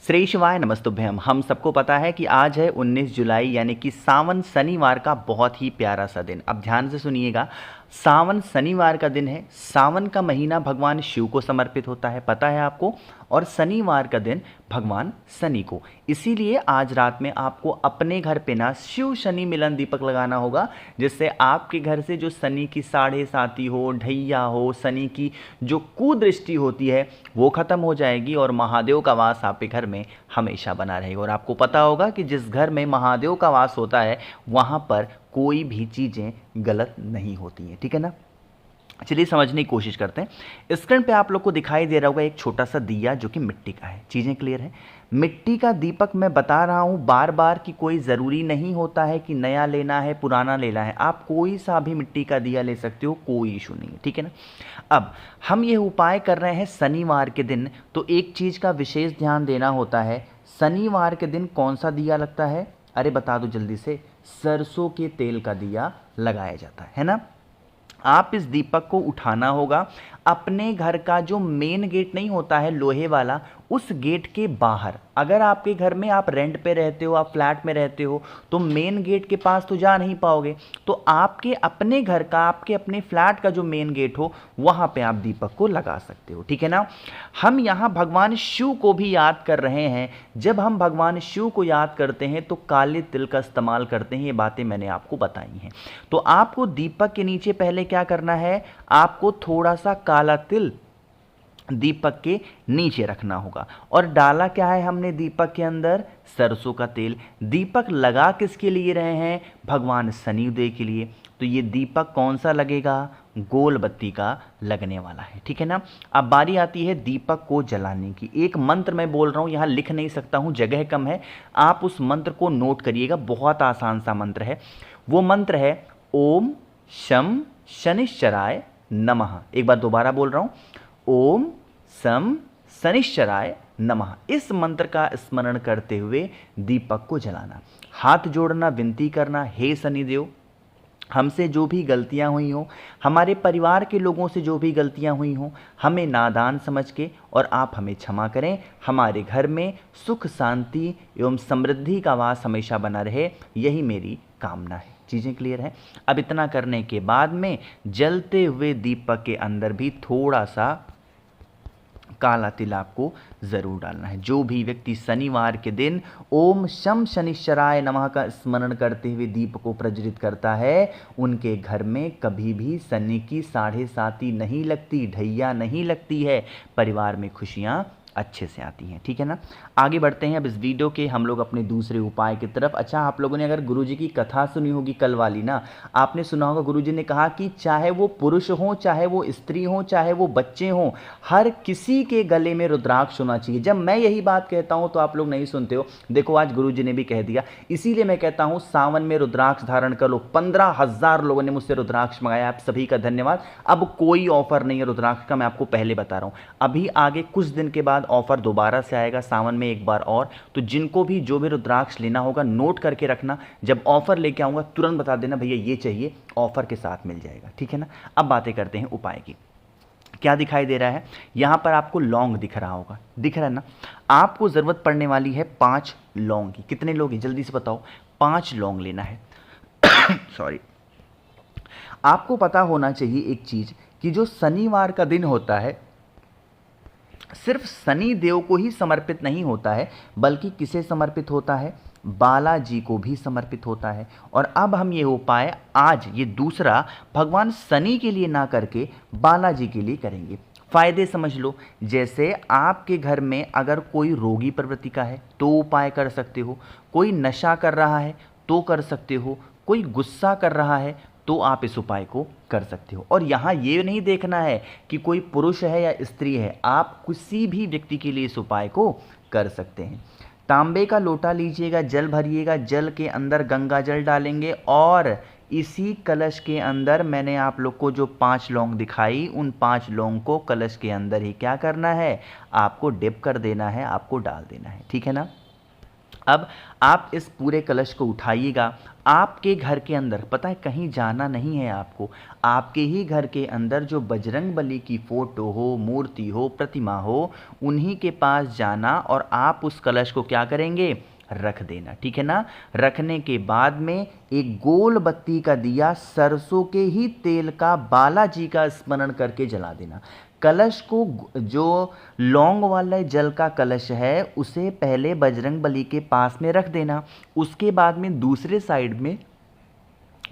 श्री शिवाय नमस्तुभ्यम। हम सबको पता है कि आज है 19 जुलाई यानी कि सावन शनिवार का बहुत ही प्यारा सा दिन। अब ध्यान से सुनिएगा, सावन शनिवार का दिन है। सावन का महीना भगवान शिव को समर्पित होता है, पता है आपको, और शनिवार का दिन भगवान शनि को। इसीलिए आज रात में आपको अपने घर पे ना शिव शनि मिलन दीपक लगाना होगा, जिससे आपके घर से जो शनि की साढ़े साती हो, ढैया हो, शनि की जो कुदृष्टि होती है वो खत्म हो जाएगी और महादेव का वास आपके घर में हमेशा बना रहेगा। और आपको पता होगा कि जिस घर में महादेव का वास होता है वहाँ पर कोई भी चीज़ें गलत नहीं होती हैं, ठीक है ना। चलिए समझने की कोशिश करते हैं। स्क्रीन पे आप लोग को दिखाई दे रहा होगा एक छोटा सा दिया जो कि मिट्टी का है। चीज़ें क्लियर है। मिट्टी का दीपक मैं बता रहा हूँ बार बार कि कोई ज़रूरी नहीं होता है कि नया लेना है पुराना लेना है, आप कोई सा भी मिट्टी का दिया ले सकते हो, कोई इशू नहीं है, ठीक है ना। अब हम ये उपाय कर रहे हैं शनिवार के दिन, तो एक चीज़ का विशेष ध्यान देना होता है। शनिवार के दिन कौन सा दिया लगता है, अरे बता दो जल्दी से, सरसों के तेल का दिया लगाया जाता है ना। आप इस दीपक को उठाना होगा, अपने घर का जो मेन गेट नहीं होता है लोहे वाला, उस गेट के बाहर, अगर आपके घर में आप रेंट पे रहते हो, आप फ्लैट में रहते हो, तो मेन गेट के पास तो जा नहीं पाओगे, तो आपके अपने घर का, आपके अपने फ्लैट का जो मेन गेट हो वहाँ पे आप दीपक को लगा सकते हो, ठीक है ना। हम यहाँ भगवान शिव को भी याद कर रहे हैं। जब हम भगवान शिव को याद करते हैं तो काले तिल का इस्तेमाल करते हैं, ये बातें मैंने आपको बताई हैं। तो आपको दीपक के नीचे पहले क्या करना है, आपको थोड़ा सा काला तिल दीपक के नीचे रखना होगा। और डाला क्या है हमने दीपक के अंदर, सरसों का तेल। दीपक लगा किसके लिए रहे हैं, भगवान शनिदेव के लिए। तो ये दीपक कौन सा लगेगा, गोल बत्ती का लगने वाला है, ठीक है ना। अब बारी आती है दीपक को जलाने की। एक मंत्र मैं बोल रहा हूँ, यहाँ लिख नहीं सकता हूँ, जगह कम है, आप उस मंत्र को नोट करिएगा, बहुत आसान सा मंत्र है। वो मंत्र है ओम शम शनिश्चराय नमः। एक बार दोबारा बोल रहा हूँ, ओम सम शनिश्चराय नमः। इस मंत्र का स्मरण करते हुए दीपक को जलाना, हाथ जोड़ना, विनती करना, हे शनिदेव, हमसे जो भी गलतियां हुई हों, हमारे परिवार के लोगों से जो भी गलतियां हुई हों, हमें नादान समझ के और आप हमें क्षमा करें। हमारे घर में सुख शांति एवं समृद्धि का वास हमेशा बना रहे, यही मेरी कामना है। चीज़ें क्लियर हैं। अब इतना करने के बाद में जलते हुए दीपक के अंदर भी थोड़ा सा काला तिल आपको ज़रूर डालना है। जो भी व्यक्ति शनिवार के दिन ओम शम शनिश्चराय नमः का स्मरण करते हुए दीप को प्रज्वलित करता है, उनके घर में कभी भी शनि की साढ़े साती नहीं लगती, ढैया नहीं लगती है, परिवार में खुशियाँ अच्छे से आती हैं, ठीक है ना। आगे बढ़ते हैं अब इस वीडियो के हम लोग अपने दूसरे उपाय की तरफ। अच्छा, आप लोगों ने अगर गुरुजी की कथा सुनी होगी कल वाली ना, आपने सुना होगा गुरुजी ने कहा कि चाहे वो पुरुष हो, चाहे वो स्त्री हो, चाहे वो बच्चे हों, हर किसी के गले में रुद्राक्ष होना चाहिए। जब मैं यही बात कहता हूं तो आप लोग नहीं सुनते हो, देखो आज गुरुजी ने भी कह दिया। इसीलिए मैं कहता हूं सावन में रुद्राक्ष धारण कर लो। 15,000 लोगों ने मुझसे रुद्राक्ष मंगाया, आप सभी का धन्यवाद। अब कोई ऑफर नहीं है रुद्राक्ष का, मैं आपको पहले बता रहा हूं। अभी आगे कुछ दिन के बाद ऑफर दोबारा से आएगा, सावन में एक बार और। तो जिनको भी जो भी रुद्राक्ष लेना होगा नोट करके रखना, जब ऑफर लेके आऊंगा तुरंत बता देना भैया ये चाहिए, ऑफर के साथ मिल जाएगा, ठीक है ना। अब बातें करते हैं उपाय की। क्या दिखाई दे रहा है, यहां पर आपको लौंग दिख रहा होगा, दिख रहा है ना। आपको जरूरत पड़ने वाली है 5 लौंग की। कितने लोग हैं जल्दी से बताओ, 5 लौंग लेना है। सॉरी, आपको पता होना चाहिए एक चीज कि जो शनिवार का दिन होता है सिर्फ शनि देव को ही समर्पित नहीं होता है, बल्कि किसे समर्पित होता है, बालाजी को भी समर्पित होता है। और अब हम ये उपाय आज ये दूसरा भगवान शनि के लिए ना करके बालाजी के लिए करेंगे। फायदे समझ लो, जैसे आपके घर में अगर कोई रोगी प्रवृत्ति का है तो उपाय कर सकते हो, कोई नशा कर रहा है तो कर सकते हो, कोई गुस्सा कर रहा है तो आप इस उपाय को कर सकते हो। और यहाँ ये नहीं देखना है कि कोई पुरुष है या स्त्री है, आप किसी भी व्यक्ति के लिए इस उपाय को कर सकते हैं। तांबे का लोटा लीजिएगा, जल भरिएगा, जल के अंदर गंगा जल डालेंगे और इसी कलश के अंदर मैंने आप लोग को जो 5 लौंग दिखाई, उन 5 लौंग को कलश के अंदर ही क्या करना है, आपको डिप कर देना है, आपको डाल देना है, ठीक है ना। अब आप इस पूरे कलश को उठाइएगा। आपके घर के अंदर, पता है कहीं जाना नहीं है आपको, आपके ही घर के अंदर जो बजरंगबली की फ़ोटो हो, मूर्ति हो, प्रतिमा हो, उन्हीं के पास जाना और आप उस कलश को क्या करेंगे, रख देना, ठीक है ना। रखने के बाद में एक गोल बत्ती का दिया सरसों के ही तेल का बालाजी का स्मरण करके जला देना। कलश को, जो लौंग वाला जल का कलश है, उसे पहले बजरंगबली के पास में रख देना। उसके बाद में दूसरे साइड में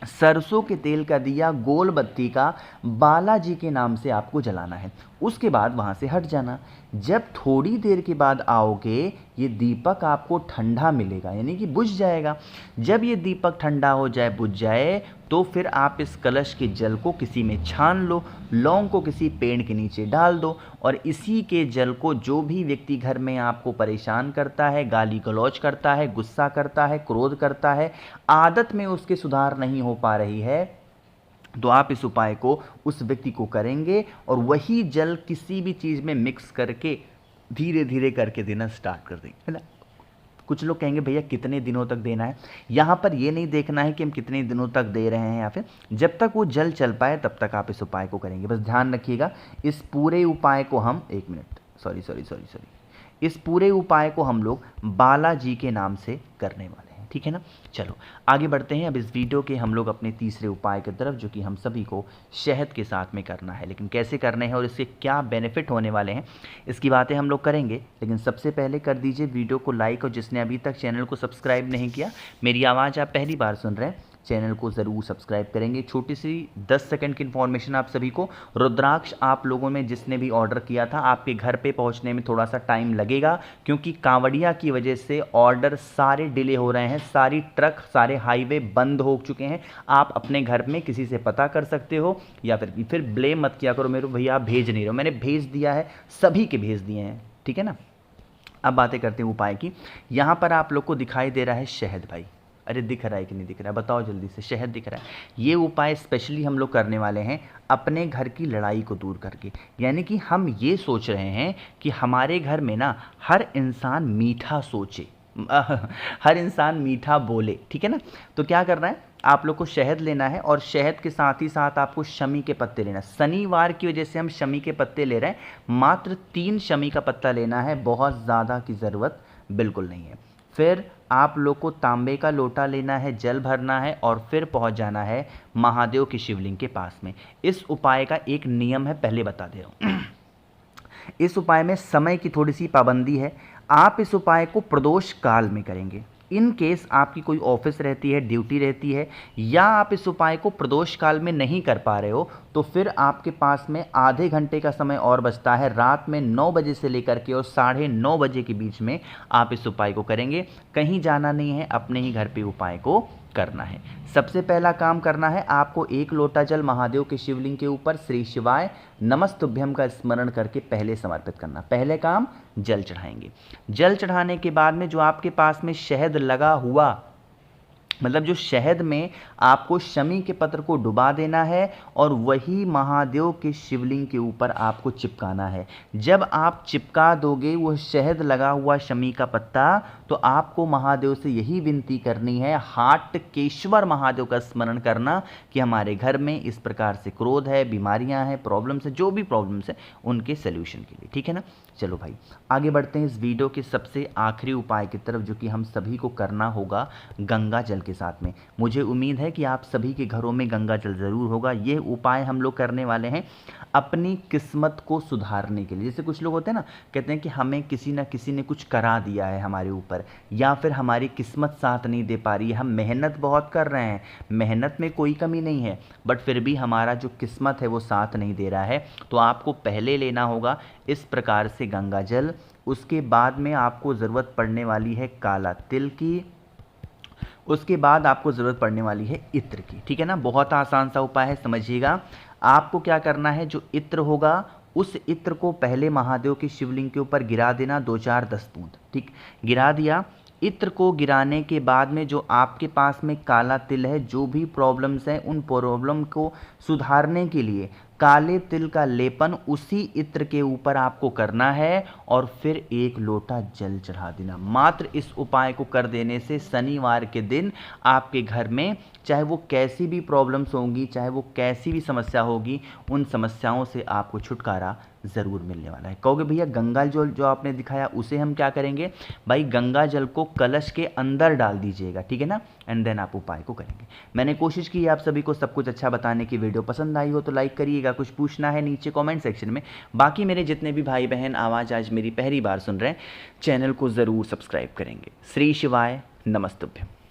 सरसों के तेल का दिया गोल बत्ती का बालाजी के नाम से आपको जलाना है। उसके बाद वहाँ से हट जाना। जब थोड़ी देर के बाद आओगे, ये दीपक आपको ठंडा मिलेगा, यानी कि बुझ जाएगा। जब ये दीपक ठंडा हो जाए, बुझ जाए, तो फिर आप इस कलश के जल को किसी में छान लो, लौंग को किसी पेड़ के नीचे डाल दो, और इसी के जल को जो भी व्यक्ति घर में आपको परेशान करता है, गाली गलौज करता है, गुस्सा करता है, क्रोध करता है, आदत में उसके सुधार नहीं हो पा रही है, तो आप इस उपाय को उस व्यक्ति को करेंगे और वही जल किसी भी चीज़ में मिक्स करके धीरे धीरे करके देना स्टार्ट कर देंगे, है ना। कुछ लोग कहेंगे भैया कितने दिनों तक देना है। यहाँ पर ये नहीं देखना है कि हम कितने दिनों तक दे रहे हैं, या फिर जब तक वो जल चल पाए तब तक आप इस उपाय को करेंगे। बस ध्यान रखिएगा, इस पूरे उपाय को हम, एक मिनट, सॉरी, इस पूरे उपाय को हम लोग बालाजी के नाम से करने वाले हैं, ठीक है ना। चलो आगे बढ़ते हैं। अब इस वीडियो के हम लोग अपने तीसरे उपाय की तरफ, जो कि हम सभी को शहद के साथ में करना है। लेकिन कैसे करने हैं और इससे क्या बेनिफिट होने वाले हैं, इसकी बातें हम लोग करेंगे। लेकिन सबसे पहले कर दीजिए वीडियो को लाइक, और जिसने अभी तक चैनल को सब्सक्राइब नहीं किया, मेरी आवाज़ आप पहली बार सुन रहे हैं, चैनल को ज़रूर सब्सक्राइब करेंगे। छोटी सी 10 सेकंड की इन्फॉर्मेशन आप सभी को, रुद्राक्ष आप लोगों में जिसने भी ऑर्डर किया था, आपके घर पे पहुंचने में थोड़ा सा टाइम लगेगा, क्योंकि कांवड़िया की वजह से ऑर्डर सारे डिले हो रहे हैं, सारी ट्रक, सारे हाईवे बंद हो चुके हैं। आप अपने घर में किसी से पता कर सकते हो, या फिर ब्लेम मत किया करो मेरे भैया आप भेज नहीं रहे हो, मैंने भेज दिया है, सभी के भेज दिए हैं, ठीक है ना। अब बातें करते हैं उपाय की। यहाँ पर आप लोग को दिखाई दे रहा है शहद, भाई अरे दिख रहा है कि नहीं दिख रहा है, बताओ जल्दी से, शहद दिख रहा है। ये उपाय स्पेशली हम लोग करने वाले हैं अपने घर की लड़ाई को दूर करके। यानी कि हम ये सोच रहे हैं कि हमारे घर में ना हर इंसान मीठा सोचे, हर इंसान मीठा बोले, ठीक है ना। तो क्या करना है, आप लोग को शहद लेना है, और शहद के साथ ही साथ आपको शमी के पत्ते लेना है। शनिवार की वजह से हम शमी के पत्ते ले रहे हैं, मात्र 3 शमी का पत्ता लेना है, बहुत ज़्यादा की ज़रूरत बिल्कुल नहीं है। फिर आप लोग को तांबे का लोटा लेना है, जल भरना है, और फिर पहुंच जाना है महादेव के शिवलिंग के पास में। इस उपाय का एक नियम है, पहले बता दे रहा हूँ। इस उपाय में समय की थोड़ी सी पाबंदी है। आप इस उपाय को प्रदोष काल में करेंगे। इन केस आपकी कोई ऑफिस रहती है, ड्यूटी रहती है, या आप इस उपाय को प्रदोष काल में नहीं कर पा रहे हो, तो फिर आपके पास में आधे घंटे का समय और बचता है। रात में 9 बजे से लेकर के और 9:30 बजे के बीच में आप इस उपाय को करेंगे। कहीं जाना नहीं है, अपने ही घर पे उपाय को करना है। सबसे पहला काम करना है, आपको 1 लोटा जल महादेव के शिवलिंग के ऊपर श्री शिवाय नमस्तुभ्यम का स्मरण करके पहले समर्पित करना। पहले काम जल चढ़ाएंगे। जल चढ़ाने के बाद में जो आपके पास में शहद लगा हुआ, मतलब जो शहद में आपको शमी के पत्र को डुबा देना है, और वही महादेव के शिवलिंग के ऊपर आपको चिपकाना है। जब आप चिपका दोगे वो शहद लगा हुआ शमी का पत्ता, तो आपको महादेव से यही विनती करनी है, हाटकेश्वर महादेव का स्मरण करना कि हमारे घर में इस प्रकार से क्रोध है, बीमारियां हैं, प्रॉब्लम्स है, जो भी प्रॉब्लम्स है उनके सोल्यूशन के लिए, ठीक है ना। चलो भाई आगे बढ़ते हैं इस वीडियो के सबसे आखिरी उपाय की तरफ, जो कि हम सभी को करना होगा गंगा जल के साथ में। मुझे उम्मीद है कि आप सभी के घरों में गंगा जल ज़रूर होगा। ये उपाय हम लोग करने वाले हैं अपनी किस्मत को सुधारने के लिए। जैसे कुछ लोग होते हैं ना, कहते हैं कि हमें किसी ना किसी ने कुछ करा दिया है हमारे ऊपर, या फिर हमारी किस्मत साथ नहीं दे पा रही है। हम मेहनत बहुत कर रहे हैं, मेहनत में कोई कमी नहीं है, बट फिर भी हमारा जो किस्मत है वो साथ नहीं दे रहा है। तो आपको पहले लेना होगा इस प्रकार से गंगा जल। उसके बाद में आपको ज़रूरत पड़ने वाली है काला तिल की, उसके बाद आपको ज़रूरत पड़ने वाली है इत्र की, ठीक है ना। बहुत आसान सा उपाय है, समझिएगा। आपको क्या करना है, जो इत्र होगा उस इत्र को पहले महादेव के शिवलिंग के ऊपर गिरा देना, 2-4 10 बूंद, ठीक, गिरा दिया। इत्र को गिराने के बाद में जो आपके पास में काला तिल है, जो भी प्रॉब्लम्स हैं उन प्रॉब्लम को सुधारने के लिए काले तिल का लेपन उसी इत्र के ऊपर आपको करना है और फिर 1 लोटा जल चढ़ा देना। मात्र इस उपाय को कर देने से शनिवार के दिन आपके घर में चाहे वो कैसी भी प्रॉब्लम्स होंगी, चाहे वो कैसी भी समस्या होगी, उन समस्याओं से आपको छुटकारा ज़रूर मिलने वाला है। कहोगे भैया गंगा जल जो आपने दिखाया उसे हम क्या करेंगे? भाई गंगा जल को कलश के अंदर डाल दीजिएगा, ठीक है ना, एंड देन आप उपाय को करेंगे। मैंने कोशिश की है आप सभी को सब कुछ अच्छा बताने की। वीडियो पसंद आई हो तो लाइक करिएगा, कुछ पूछना है नीचे कमेंट सेक्शन में। बाकी मेरे जितने भी भाई बहन आवाज़ आज मेरी पहली बार सुन रहे हैं, चैनल को ज़रूर सब्सक्राइब करेंगे। श्री शिवाय नमस्तुभ्यम।